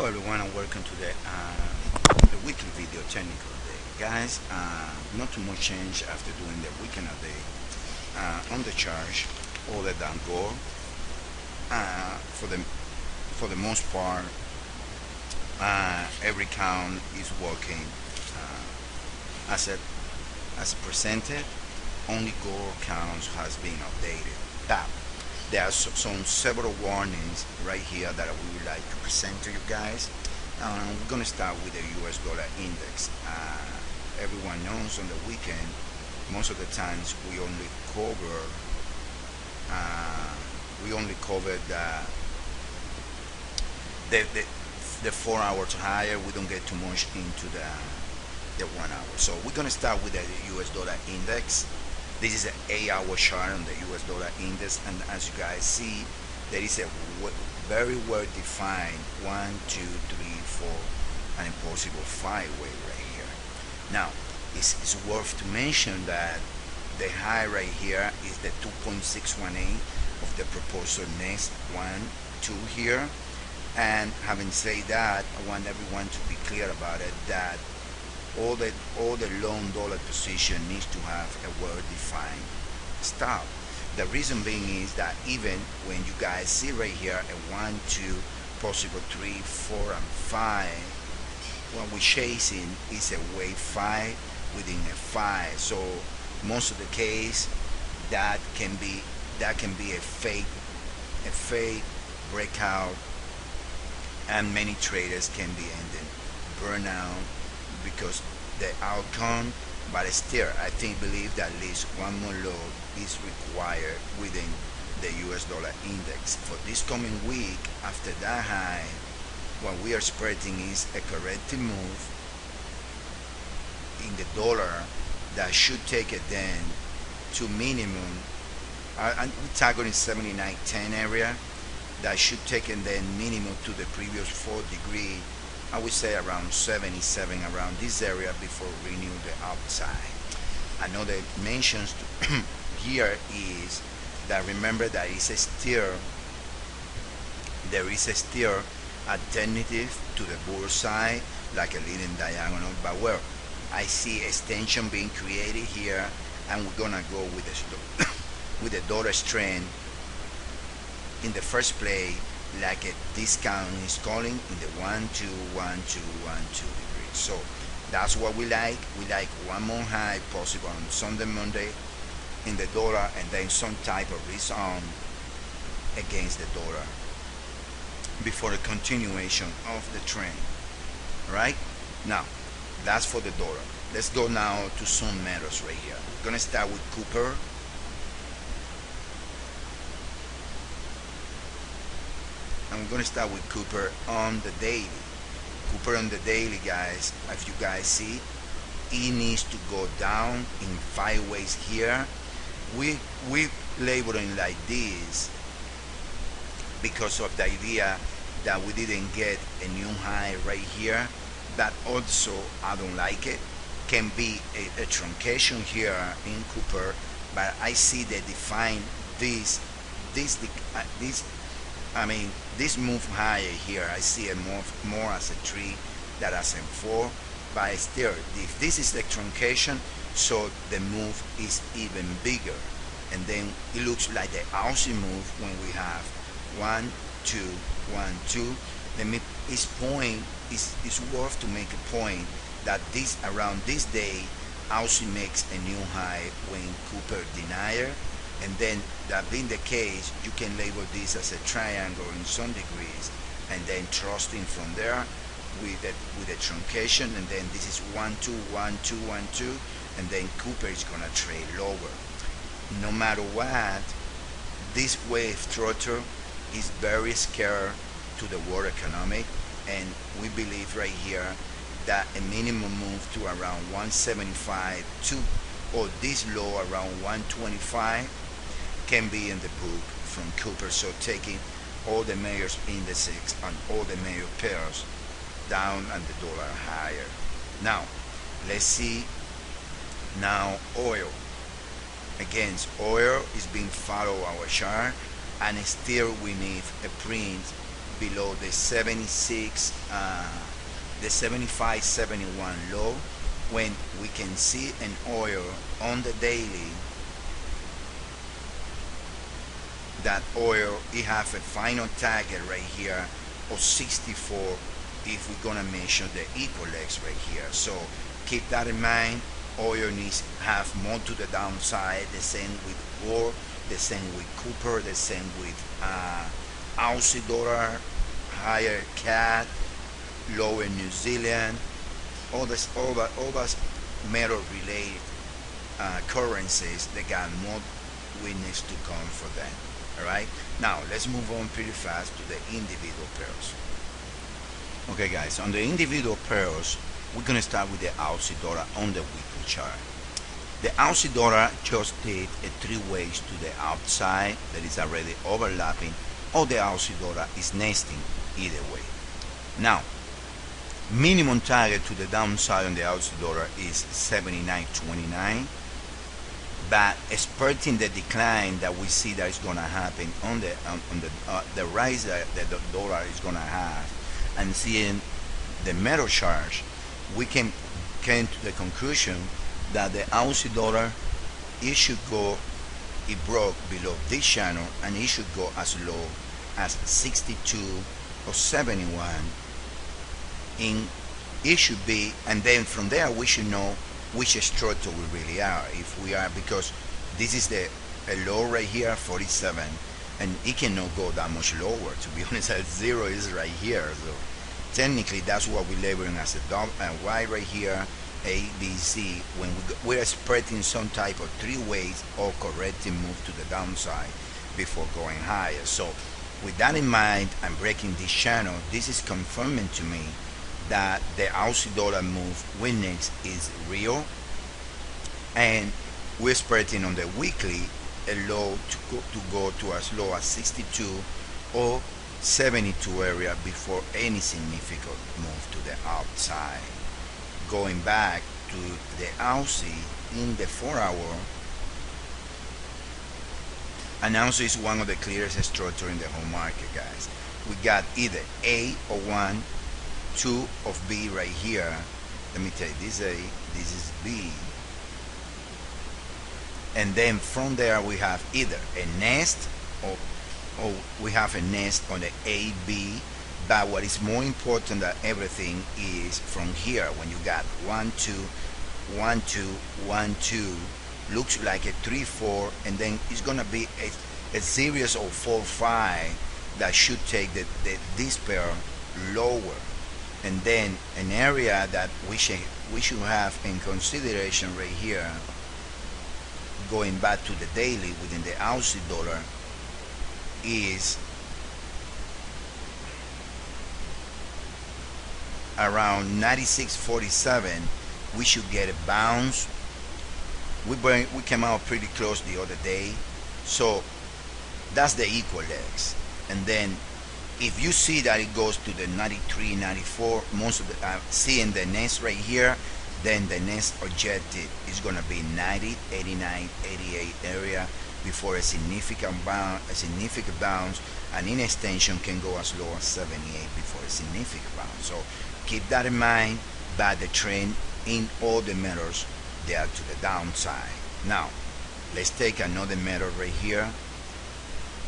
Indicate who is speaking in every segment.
Speaker 1: Hello everyone and welcome to the weekly video technical day. Guys, not too much change after doing the weekend update on the charge other than gold. For the most part, every count is working as presented. Only gold counts has been updated. But there are several warnings right here that we would like to present to you guys. We're going to start with the US dollar index. Everyone knows on the weekend, most of the times we only cover the 4 hours higher. We don't get too much into the 1 hour. So we're going to start with the US dollar index. This is an 8-hour chart on the US dollar index, and as you guys see, there is a very well defined 1, 2, 3, 4, and a possible 5-way right here. Now, it's worth to mention that the high right here is the 2.618 of the proposal next 1, 2 here. And having said that, I want everyone to be clear about it, that all the long dollar position needs to have a well-defined stop. The reason being is that even when you guys see right here a 1, 2, possible 3, 4, and 5, what we're chasing is a wave 5 within a 5. So most of the case that can be a fake breakout, and many traders can be ending burnout because the outcome. But still, I believe that at least one more low is required within the US dollar index for this coming week. After that high, what we are expecting is a corrective move in the dollar that should take it then to minimum. I'm targeting 79.10 area. That should take it then minimum to the previous 4 degree. I would say around 77, around this area, before renew the upside. Another mentions here is that remember that there is a still alternative to the bull side, like a leading diagonal, but well, I see extension being created here, and we're gonna go with the dollar strength in the first play, like a discount is calling in the 1, 2, 1, 2, 1, 2 degrees. So that's what we like. We like one more high possible on Sunday, Monday in the dollar, and then some type of risk on against the dollar before the continuation of the trend. Right now, that's for the dollar. Let's go now to some metals right here. We're gonna start with copper. I'm going to start with copper on the daily. Copper on the daily, guys, if you guys see, it needs to go down in 5 ways here. We labeling like this because of the idea that we didn't get a new high right here, but also I don't like it. Can be a truncation here in copper, but I see they define this move higher here. I see it more as a 3 than as a 4, but still, if this is the truncation, so the move is even bigger, and then it looks like the Aussie move when we have 1, 2, 1, 2. It's worth to make a point that around this day, Aussie makes a new high when copper denier. And then, that being the case, you can label this as a triangle in some degrees, and then trusting from there with a truncation, and then this is 1, 2, 1, 2, 1, 2, and then copper is gonna trade lower. No matter what, this wave throttle is very scared to the world economic, and we believe right here that a minimum move to around 175 or this low around 125 can be in the book from copper. So taking all the major indices and all the major pairs down and the dollar higher. Now let's see now oil. Again, oil is being follow our chart, and still we need a print below the 76 the 75.71 low, when we can see an oil on the daily, that oil it have a final target right here of 64 if we're gonna measure the equal legs right here. So keep that in mind. Oil needs have more to the downside. The same with gold, the same with copper, the same with Aussie dollar, higher CAD, lower New Zealand, all those metal related currencies. They got more witness to come for them. All right, now let's move on pretty fast to the individual pairs. Okay guys, on the individual pairs, we're gonna start with the Aussie dollar on the weekly chart. The Aussie dollar just did a 3 ways to the outside that is already overlapping, or the Aussie dollar is nesting either way. Now, minimum target to the downside on the Aussie dollar is 79.29, but expecting the decline that we see that is going to happen on the rise that the dollar is going to have, and seeing the metal charge, we came to the conclusion that the Aussie dollar, it should go, it broke below this channel, and it should go as low as 62 or 71 in it should be, and then from there we should know which structure we really are, if we are, because this is the a low right here, 47, and it cannot go that much lower, to be honest. At 0 is right here, so technically that's what we're labeling as a Y right here, A, B, C, when we're expecting some type of 3 ways or correcting move to the downside before going higher. So with that in mind, I'm breaking this channel. This is confirming to me that the Aussie dollar move witness is real, and we're expecting on the weekly a low to go to as low as 62 or 72 area before any significant move to the outside. Going back to the Aussie in the 4-hour, an Aussie is one of the clearest structure in the whole market, guys. We got either A or 1, 2 of B right here. Let me tell you, this is A, this is B, and then from there we have either a nest or we have a nest on the A, B. But what is more important than everything is from here, when you got 1, 2, 1, 2, 1, 2, looks like a 3, 4, and then it's gonna be a series of 4, 5 that should take this pair lower, and then an area that we should have in consideration right here, going back to the daily within the Aussie dollar, is around 96.47. we should get a bounce. We came out pretty close the other day, so that's the equal legs. And then if you see that it goes to the 93, 94, most of the seeing the next right here, then the next objective is going to be 90, 89, 88 area before a significant bounce, and in extension can go as low as 78 before a significant bounce. So keep that in mind. But the trend in all the metals, they are to the downside. Now let's take another metal right here,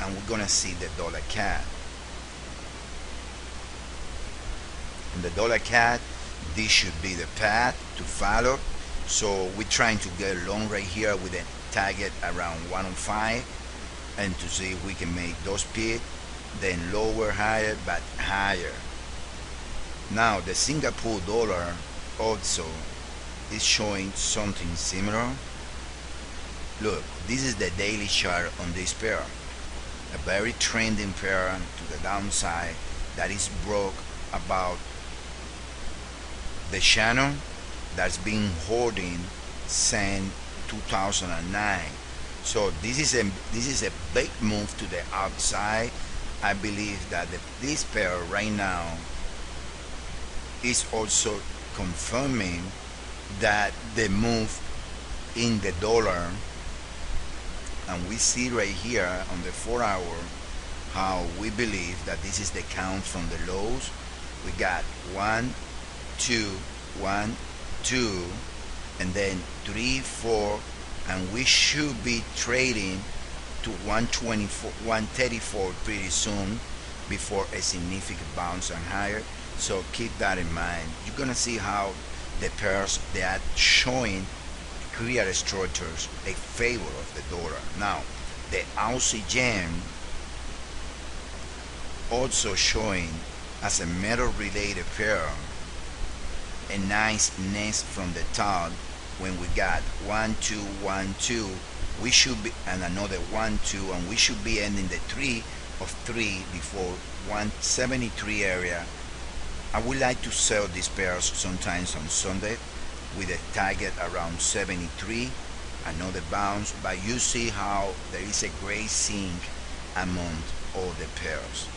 Speaker 1: and we're gonna see the dollar CAD. And the dollar CAD, this should be the path to follow. So we're trying to get long right here with a target around 105, and to see if we can make those peak, then lower, higher, but higher. Now the Singapore dollar also is showing something similar. Look, this is the daily chart on this pair, a very trending pair to the downside that is broke about the channel that's been holding since 2009. So this is a big move to the outside. I believe that this pair right now is also confirming that the move in the dollar, and we see right here on the 4-hour how we believe that this is the count from the lows. We got 1 2 1 2 and then 3 4, and we should be trading to 124 134 pretty soon before a significant bounce and higher. So keep that in mind. You're gonna see how the pairs, they are showing clear structures a favor of the dollar. Now the Aussie yen also showing as a metal related pair a nice nest from the top. When we got 1 2 1 2, we should be, and another 1 2, and we should be ending the 3 of 3 before 173 area. I would like to sell these pairs sometimes on Sunday with a target around 73, another bounce, but you see how there is a great sync among all the pairs,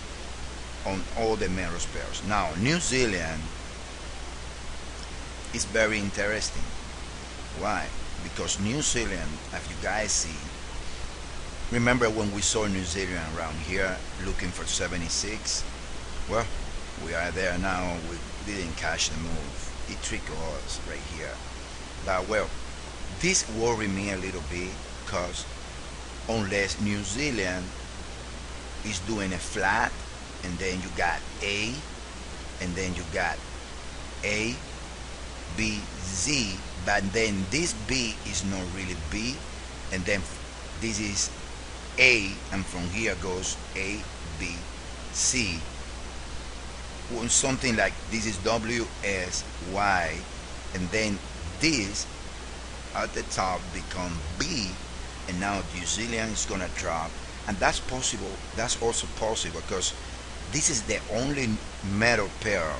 Speaker 1: on all the metals pairs. Now New Zealand is very interesting. Why? Because New Zealand, as you guys see, remember when we saw New Zealand around here looking for 76? Well, we are there now. We didn't catch the move. It tricked us right here. But well, this worried me a little bit, because unless New Zealand is doing a flat, and then you got A, and then you got A, B, Z, but then this B is not really B, and then this is A, and from here goes A, B, C. When something like this is W, S, Y, and then this at the top become B, and now New Zealand is gonna drop, and that's possible. That's also possible because this is the only metal pair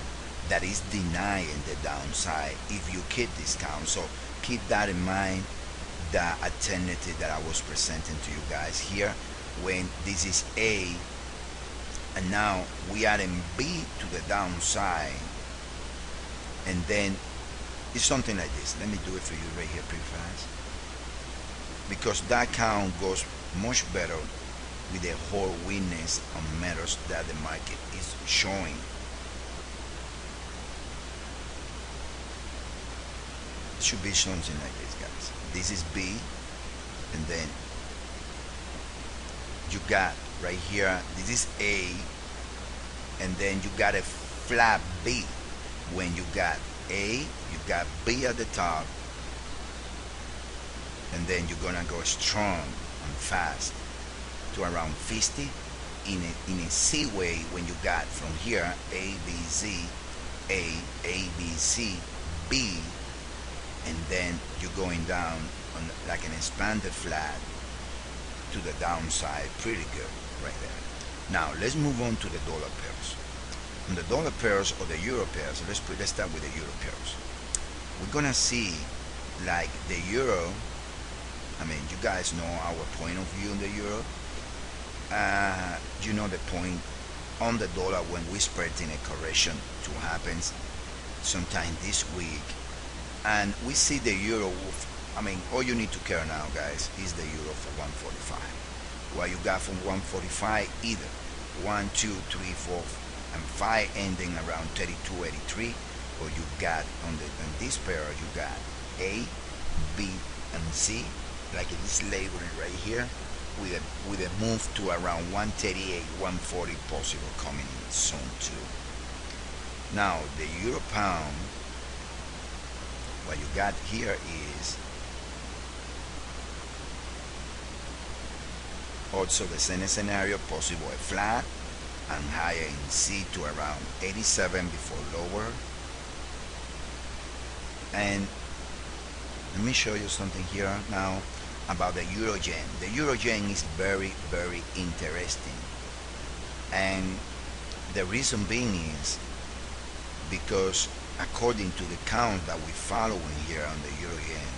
Speaker 1: that is denying the downside if you keep this count. So keep that in mind, the alternative that I was presenting to you guys here, when this is A and now we are in B to the downside, and then it's something like this. Let me do it for you right here pretty fast, because that count goes much better with the whole weakness on metals that the market is showing. It should be something like this, guys. This is B, and then you got right here, this is A, and then you got a flat B. When you got A, you got B at the top, and then you're gonna go strong and fast to around 50 in a C way. When you got from here A, B, Z, A, B, C, B, and then you're going down on like an expanded flat to the downside, pretty good right there. Now let's move on to the dollar pairs. On the dollar pairs or the euro pairs, let's start with the euro pairs. We're gonna see like the euro. I mean, you guys know our point of view on the euro. You know the point on the dollar when we expecting a correction to happen sometime this week, and we see the euro. I mean, all you need to care now, guys, is the euro for 145. What you got from 145, either 1, 2, 3, 4, and 5 ending around 32.83, or you got on this pair you got A, B, and C, like it is labeled right here, with a move to around 138, 140 possible coming in soon too. Now the euro pound, what you got here is also the same scenario, possible a flat and higher in C to around 87 before lower. And let me show you something here now about the euro yen. The euro yen is very, very interesting, and the reason being is because according to the count that we're following here on the euro yen,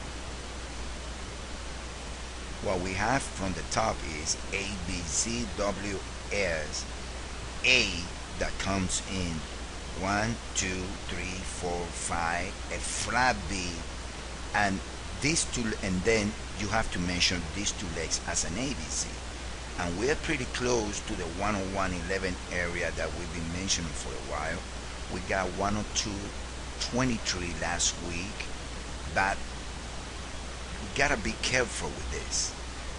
Speaker 1: what we have from the top is A, B, C, W, S, A that comes in 1, 2, 3, 4, 5, a flat B, and these two, and then you have to mention these two legs as an ABC. and we're pretty close to the 101.11 area that we've been mentioning for a while. We got 102.23 last week, but we gotta be careful with this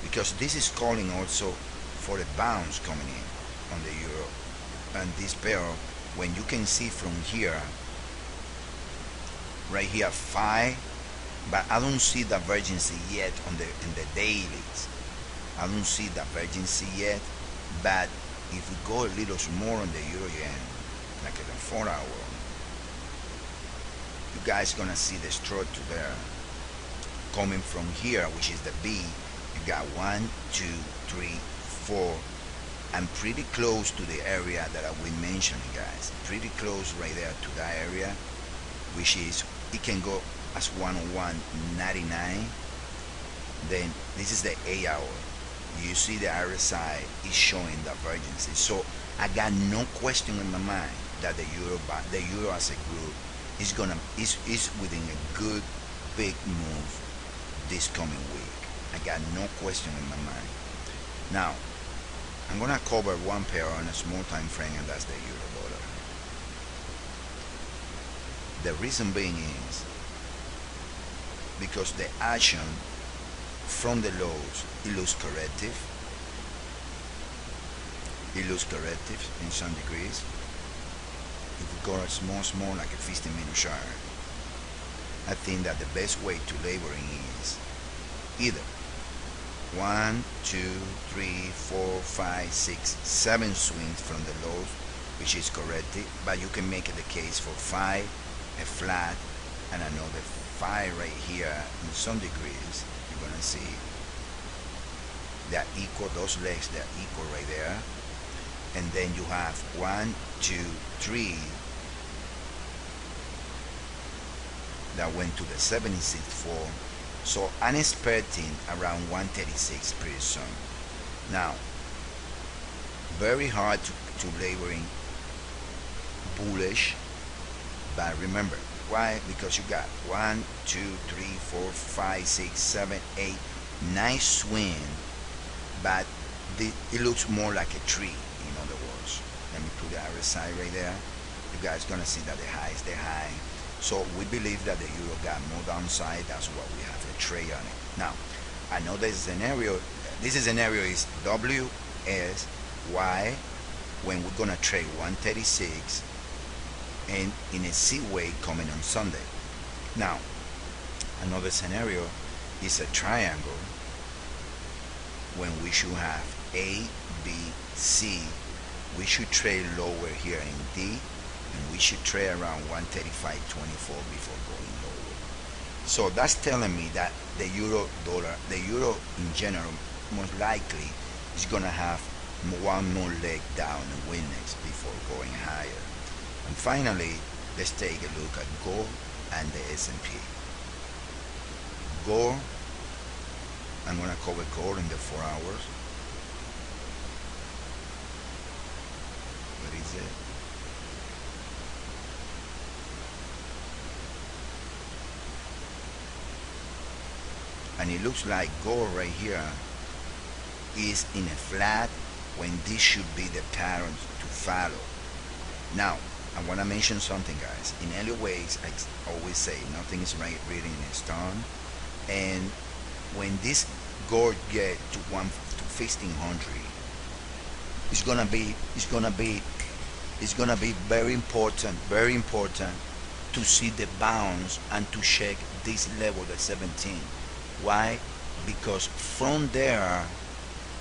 Speaker 1: because this is calling also for a bounce coming in on the euro and this pair. When you can see from here, right here 5, but I don't see divergence yet on the in the dailies. I don't see divergence yet, but if we go a little more on the euro yen, like at the 4 hour, you guys gonna see the structure there coming from here, which is the B. You got 1, 2, 3, 4. I'm pretty close to the area that we mentioned, guys. Pretty close right there to that area, which is, it can go as 101.99. Then this is the 8 hour. You see the RSI is showing divergences. So I got no question in my mind that the euro as a group is within a good big move this coming week. I got no question in my mind. Now I'm gonna cover one pair on a small time frame, and that's the euro dollar. The reason being is because the action from the lows, it looks corrective. It looks corrective in some degrees. If we go a small like a 15-minute chart, I think that the best way to laboring is either 1, 2, 3, 4, 5, 6, 7 swings from the lows, which is corrective, but you can make it the case for 5, a flat, and another 5 right here in some degrees. You're gonna see they're equal, those legs, they're equal right there. And then you have 1, 2, 3 that went to the 76.4. So I'm expecting around 136 pretty soon. Now, very hard to laboring bullish, but remember why? Because you got 1, 2, 3, 4, 5, 6, 7, 8, 9 swing, but it looks more like a tree. In other words, let me put the RSI right there. You guys gonna see that the high is the high. So we believe that the euro got more downside. That's what we have a trade on it. Now, I know this scenario. This scenario is WSY when we're gonna trade 136 and in a C way coming on Sunday. Now, another scenario is a triangle when we should have A, B, C. We should trade lower here in D, and we should trade around 135.24 before going lower. So that's telling me that the euro dollar, the euro in general, most likely is gonna have one more leg down in weakness before going higher. And finally, let's take a look at gold and the S&P. Gold, I'm gonna cover gold in the 4 hours. What is it? And it looks like gold right here is in a flat when this should be the pattern to follow. Now, I want to mention something, guys. In Elliott Waves, I always say nothing is written in stone. And when this gold get to 1500, it's gonna be very important to see the bounce and to check this level, the 17. Why? Because from there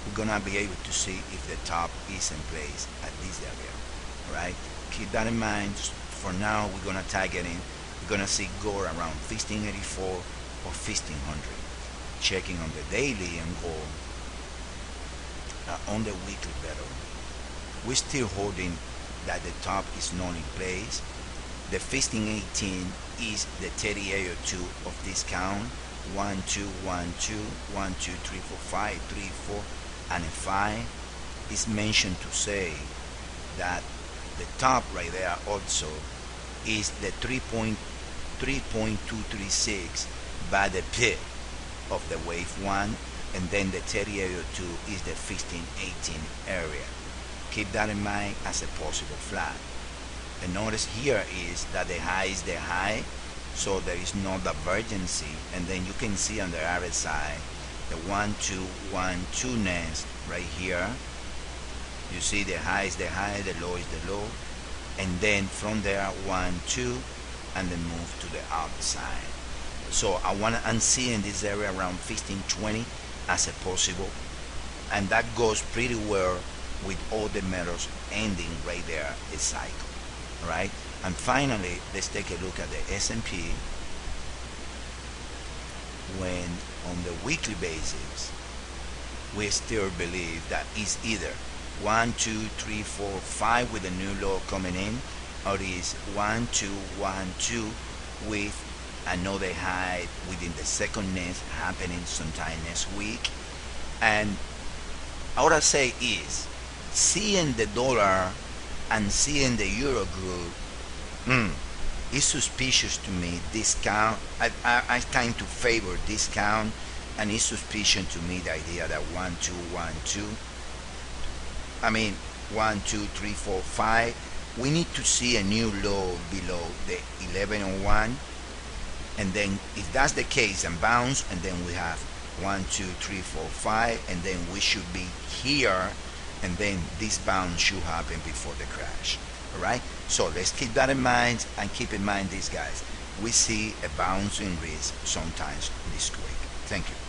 Speaker 1: we're gonna be able to see if the top is in place at this area. Right? Keep that in mind. For now, we're gonna target in. We're gonna see gold around 1584 or 1500. Checking on the daily and gold on the weekly better. We're still holding that the top is not in place. The 1518 is the 3802 of this count. 1, 2, 1, 2, 1, 2, 3, 4, 5, 3, 4, and a 5 is mentioned to say that the top right there also is the 3.236 by the pit of the wave 1, and then the 3082 is the 1518 area. Keep that in mind as a possible flag. And notice here is that the high is the high, so there is no divergency, and then you can see on the RSI the 1212 nest right here. You see the high is the high, the low is the low, and then from there 1 2 and then move to the outside. So I'm seeing this area around 1520 as a possible, and that goes pretty well with all the metals ending right there a cycle. All right, and finally let's take a look at the S&P. When on the weekly basis we still believe that it's either 1 2 3 4 5 with a new low coming in, or it is 1 2 1 2 with another high within the second nest happening sometime next week. And what I say is, seeing the dollar and seeing the euro group, it's suspicious to me. Discount, I tend to favor discount, and it's suspicious to me the idea that 1 2 1 2, I mean 1 2 3 4 5, we need to see a new low below the 1101, and then if that's the case, and bounce, and then we have 1 2 3 4 5, and then we should be here, and then this bounce should happen before the crash. All right, so let's keep that in mind, and keep in mind this, guys, we see a bounce in risk sometimes this week. Thank you.